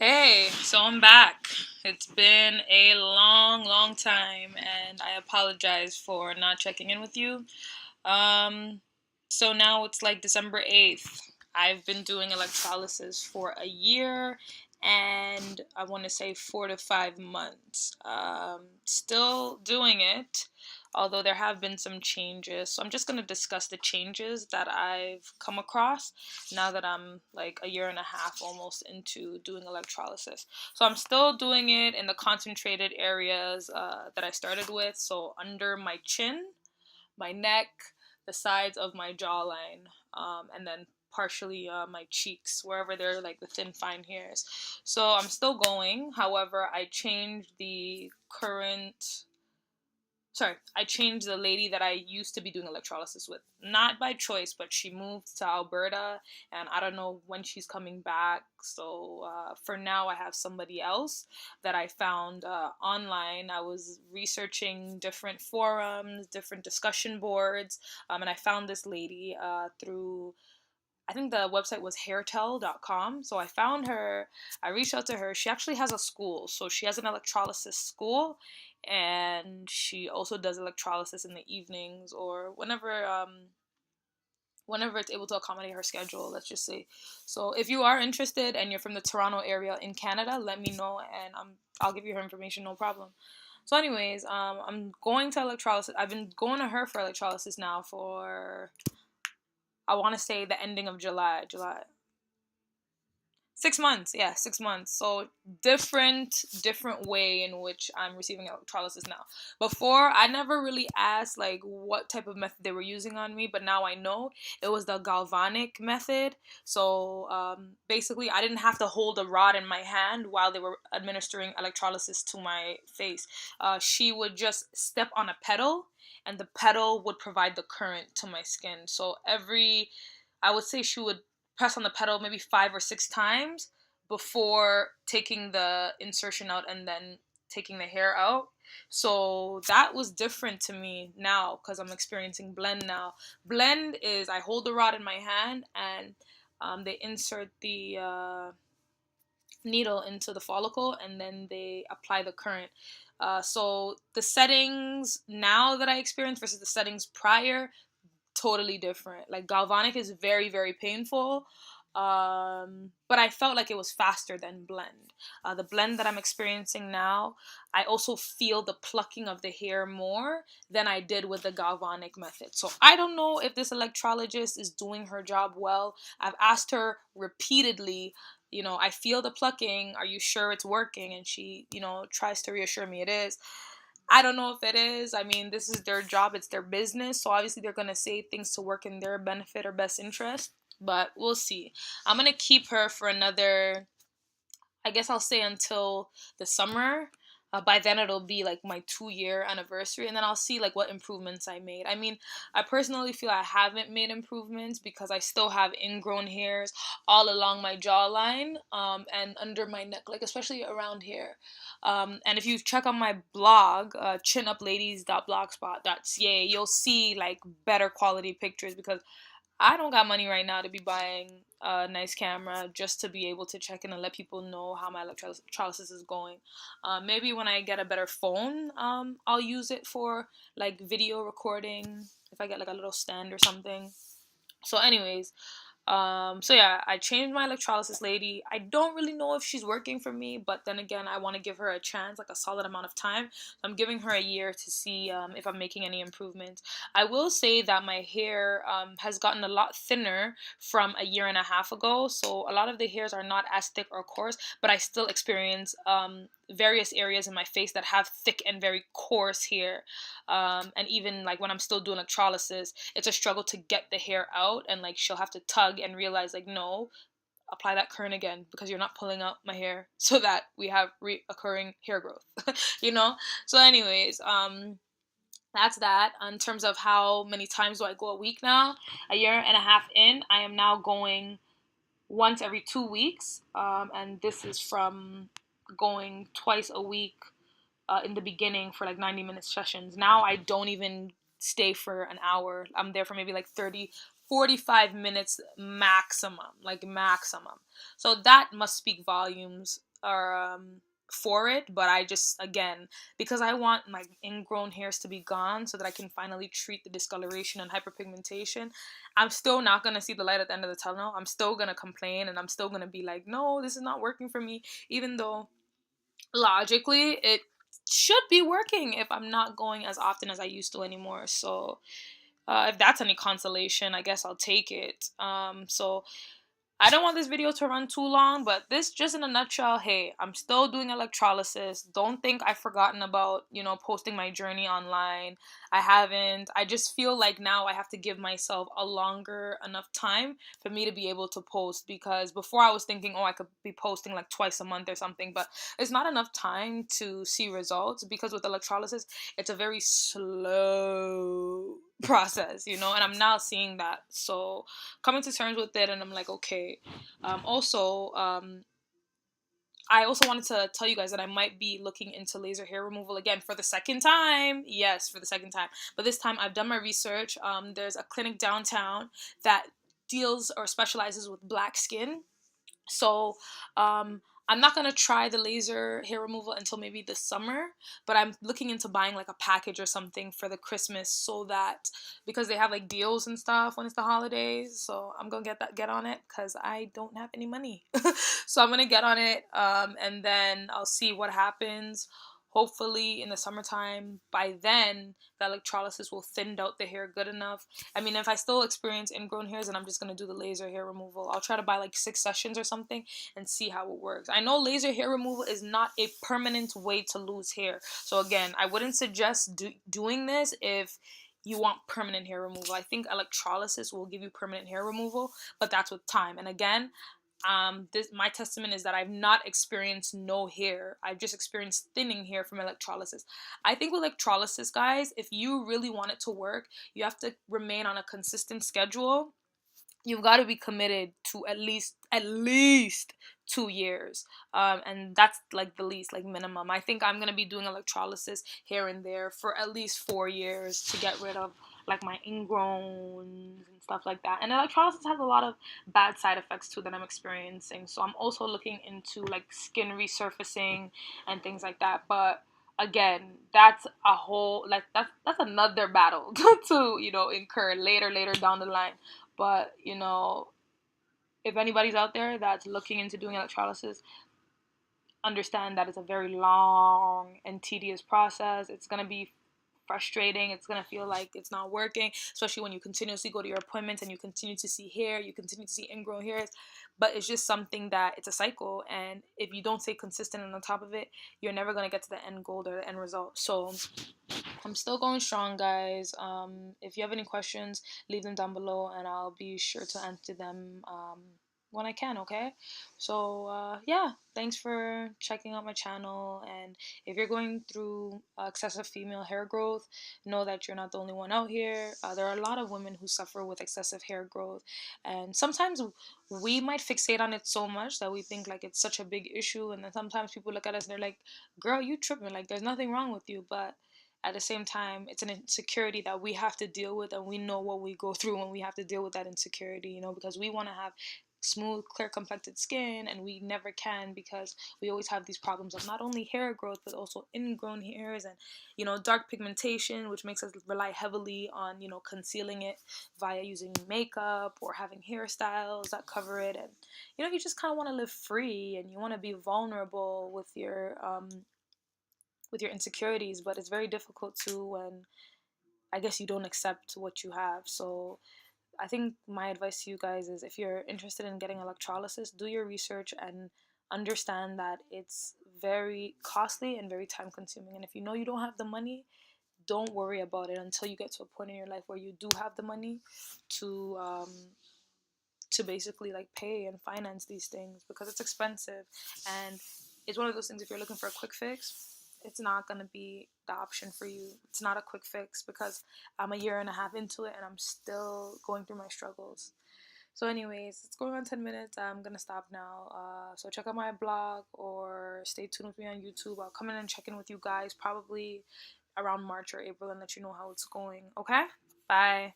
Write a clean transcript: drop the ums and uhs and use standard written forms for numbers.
Hey, so I'm back. It's been a long time, and I apologize for not checking in with you. Um, so now it's like December 8th. I've been doing electrolysis for a year and I want to say 4 to 5 months. Still doing it, although there have been some changes. So I'm just going to discuss the changes that I've come across now that I'm like a year and a half almost into doing electrolysis. So I'm still doing it in the concentrated areas that I started with. So under my chin, my neck, the sides of my jawline, and then partially my cheeks, wherever they're like the thin fine hairs. So I'm still going. However, I changed the lady that I used to be doing electrolysis with. Not by choice, but she moved to Alberta, and I don't know when she's coming back. So for now, I have somebody else that I found online. I was researching different forums, different discussion boards, and I found this lady through. I think the website was hairtell.com. So I found her, I reached out to her. She actually has a school. So she has an electrolysis school, and she also does electrolysis in the evenings or whenever it's able to accommodate her schedule, let's just say. So if you are interested and you're from the Toronto area in Canada, let me know and I'll give you her information, no problem. So anyways, I'm going to electrolysis. I've been going to her for electrolysis now for, I want to say, the ending of July. 6 months, yeah, 6 months. So different way in which I'm receiving electrolysis now. Before, I never really asked like what type of method they were using on me, but now I know it was the galvanic method. So basically, I didn't have to hold a rod in my hand while they were administering electrolysis to my face. She would just step on a pedal, and the pedal would provide the current to my skin. So I would say she would press on the pedal maybe 5 or 6 times before taking the insertion out and then taking the hair out. So that was different to me now because I'm experiencing blend now. Blend is I hold the rod in my hand and they insert the needle into the follicle and then they apply the current. So the settings now that I experience versus the settings prior, totally different. Like galvanic is very painful, but I felt like it was faster than blend. The blend that I'm experiencing now, I also feel the plucking of the hair more than I did with the galvanic method. So I don't know if this electrologist is doing her job well. I've asked her repeatedly, I feel the plucking, are you sure it's working? And she, tries to reassure me it is. I don't know if it is. I mean, this is their job, it's their business. So obviously they're going to say things to work in their benefit or best interest. But we'll see. I'm going to keep her for another, I guess I'll say until the summer. By then it'll be like my 2 year anniversary, and then I'll see like what improvements I made. I mean, I personally feel I haven't made improvements because I still have ingrown hairs all along my jawline, and under my neck, like especially around here. And if you check on my blog, chinupladies.blogspot.ca, you'll see like better quality pictures because I don't got money right now to be buying a nice camera just to be able to check in and let people know how my electrolysis is going. Maybe when I get a better phone, I'll use it for like video recording if I get like a little stand or something. So, anyways, so yeah, I changed my electrolysis lady. I don't really know if she's working for me, but then again, I want to give her a chance, like a solid amount of time. So I'm giving her a year to see if I'm making any improvements. I will say that my hair has gotten a lot thinner from a year and a half ago. So a lot of the hairs are not as thick or coarse, but I still experience various areas in my face that have thick and very coarse hair. And even like when I'm still doing electrolysis, it's a struggle to get the hair out, and like she'll have to tug and realize like no, apply that current again because you're not pulling out my hair so that we have reoccurring hair growth. you know so anyways, that's that. In terms of how many times do I go a week now, a year and a half in, I am now going once every 2 weeks, and this is from going twice a week in the beginning for like 90-minute sessions. Now I don't even stay for an hour. I'm there for maybe like 30, 45 minutes maximum, like maximum. So that must speak volumes or for it, but I just, again, because I want my ingrown hairs to be gone so that I can finally treat the discoloration and hyperpigmentation, I'm still not going to see the light at the end of the tunnel. I'm still going to complain, and I'm still going to be like, no, this is not working for me, even though logically it should be working if I'm not going as often as I used to anymore. So if that's any consolation, I guess I'll take it. So I don't want this video to run too long, but this just in a nutshell, hey, I'm still doing electrolysis. Don't think I've forgotten about, posting my journey online. I haven't. I just feel like now I have to give myself a longer enough time for me to be able to post, because before I was thinking, oh, I could be posting like twice a month or something, but it's not enough time to see results, because with electrolysis, it's a very slow process, and I'm now seeing that. So coming to terms with it, and I'm like, okay. I also wanted to tell you guys that I might be looking into laser hair removal again for the second time. Yes, for the second time. But this time I've done my research. There's a clinic downtown that deals or specializes with black skin. So I'm not gonna try the laser hair removal until maybe this summer, but I'm looking into buying like a package or something for the Christmas, so that, because they have like deals and stuff when it's the holidays. So I'm gonna get on it, because I don't have any money. So I'm gonna get on it, and then I'll see what happens. Hopefully in the summertime, by then the electrolysis will thin out the hair good enough. I mean, if I still experience ingrown hairs, then I'm just gonna do the laser hair removal. I'll try to buy like 6 sessions or something and see how it works. I know laser hair removal is not a permanent way to lose hair. So again, I wouldn't suggest doing this if you want permanent hair removal. I think electrolysis will give you permanent hair removal, but that's with time. And again, this, my testament is that I've not experienced no hair. I've just experienced thinning hair from electrolysis. I think with electrolysis, guys, if you really want it to work, you have to remain on a consistent schedule. You've got to be committed to at least 2 years, and that's like the least, like minimum. I think I'm gonna be doing electrolysis here and there for at least 4 years to get rid of like my ingrowns and stuff like that. And electrolysis has a lot of bad side effects too that I'm experiencing, so I'm also looking into like skin resurfacing and things like that. But again, that's a whole, like, that's another battle to incur later down the line. But, if anybody's out there that's looking into doing electrolysis, understand that it's a very long and tedious process. It's going to be frustrating. It's going to feel like it's not working, especially when you continuously go to your appointments and you continue to see hair, you continue to see ingrown hairs. But it's just something that it's a cycle. And if you don't stay consistent and on top of it, you're never going to get to the end goal or the end result. So I'm still going strong, guys. If you have any questions, leave them down below, and I'll be sure to answer them when I can. Okay. So yeah, thanks for checking out my channel. And if you're going through excessive female hair growth, know that you're not the only one out here. There are a lot of women who suffer with excessive hair growth, and sometimes we might fixate on it so much that we think like it's such a big issue, and then sometimes people look at us and they're like, "Girl, you tripping? Like, there's nothing wrong with you," but at the same time, it's an insecurity that we have to deal with, and we know what we go through when we have to deal with that insecurity, because we want to have smooth, clear complected skin, and we never can, because we always have these problems of not only hair growth but also ingrown hairs, and dark pigmentation, which makes us rely heavily on concealing it via using makeup or having hairstyles that cover it. And you just kind of want to live free, and you want to be vulnerable with your insecurities, but it's very difficult to when I guess you don't accept what you have. So I think my advice to you guys is, if you're interested in getting electrolysis, do your research and understand that it's very costly and very time consuming. And if you know you don't have the money, don't worry about it until you get to a point in your life where you do have the money to basically like pay and finance these things, because it's expensive. And it's one of those things, if you're looking for a quick fix, it's not going to be the option for you. It's not a quick fix, because I'm a year and a half into it and I'm still going through my struggles. So anyways, it's going on 10 minutes. I'm going to stop now. So check out my blog or stay tuned with me on YouTube. I'll come in and check in with you guys probably around March or April and let you know how it's going. Okay? Bye.